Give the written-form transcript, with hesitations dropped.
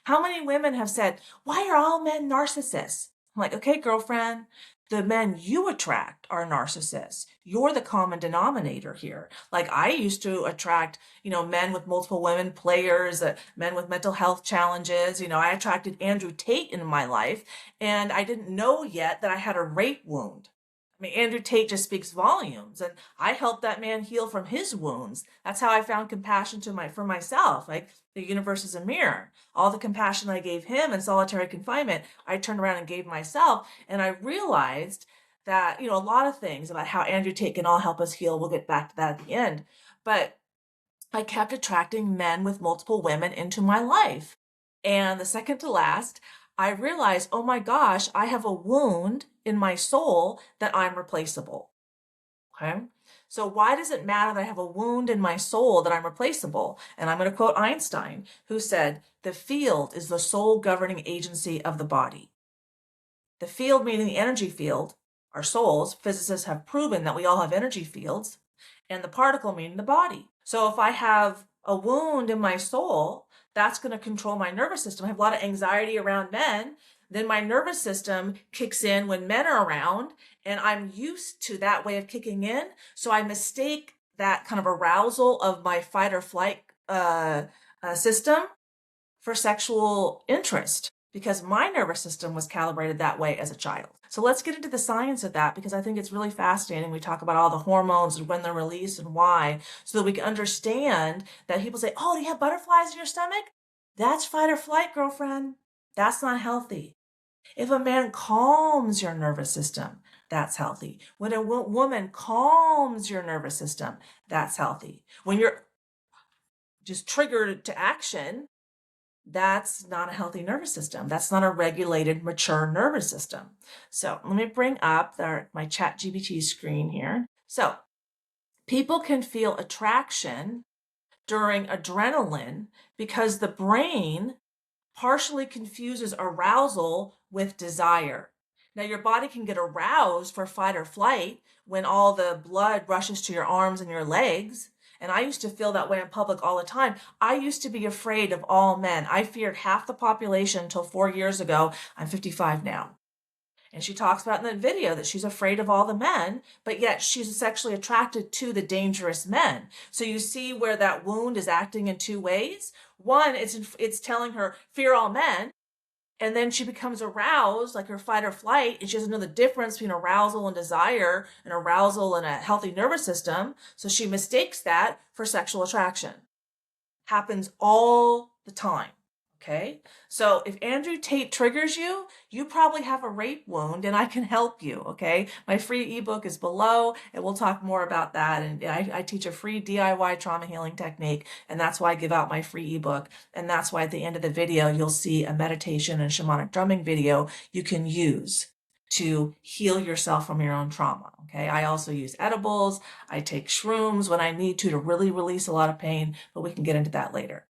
How many women have said, why are all men narcissists? I'm like, okay, girlfriend, the men you attract are narcissists. You're the common denominator here. Like I used to attract, men with multiple women, players, men with mental health challenges. I attracted Andrew Tate in my life, and I didn't know yet that I had a rape wound. I mean, Andrew Tate just speaks volumes, and I helped that man heal from his wounds. That's how I found compassion for myself. Like the universe is a mirror. All the compassion I gave him in solitary confinement, I turned around and gave myself, and I realized that a lot of things about how Andrew Tate can all help us heal. We'll get back to that at the end, but I kept attracting men with multiple women into my life. And the second to last, I realized, oh my gosh, I have a wound in my soul that I'm replaceable. Okay. So why does it matter that I have a wound in my soul that I'm replaceable? And I'm going to quote Einstein, who said, the field is the sole governing agency of the body. The field meaning the energy field, our souls. Physicists have proven that we all have energy fields, and the particle meaning the body. So if I have a wound in my soul, that's going to control my nervous system. I have a lot of anxiety around men. Then my nervous system kicks in when men are around, and I'm used to that way of kicking in. So I mistake that kind of arousal of my fight or flight system for sexual interest, because my nervous system was calibrated that way as a child. So let's get into the science of that, because I think it's really fascinating. We talk about all the hormones and when they're released and why, so that we can understand that people say, oh, do you have butterflies in your stomach? That's fight or flight, girlfriend. That's not healthy. If a man calms your nervous system, that's healthy. When a woman calms your nervous system, that's healthy. When you're just triggered to action, that's not a healthy nervous system. That's not a regulated, mature nervous system. So let me bring up my ChatGPT screen here. So people can feel attraction during adrenaline because the brain partially confuses arousal with desire. Now, your body can get aroused for fight or flight when all the blood rushes to your arms and your legs. And I used to feel that way in public all the time. I used to be afraid of all men. I feared half the population until 4 years ago. I'm 55 now. And she talks about in that video that she's afraid of all the men, but yet she's sexually attracted to the dangerous men. So you see where that wound is acting in two ways. One, it's telling her, fear all men. And then she becomes aroused, like her fight or flight, and she doesn't know the difference between arousal and desire, and arousal and a healthy nervous system. So she mistakes that for sexual attraction. Happens all the time. Okay, so if Andrew Tate triggers you, you probably have a rape wound, and I can help you. Okay, my free ebook is below, and we'll talk more about that. And I teach a free DIY trauma healing technique, and that's why I give out my free ebook. And that's why at the end of the video, you'll see a meditation and shamanic drumming video you can use to heal yourself from your own trauma. Okay, I also use edibles. I take shrooms when I need to really release a lot of pain, but we can get into that later.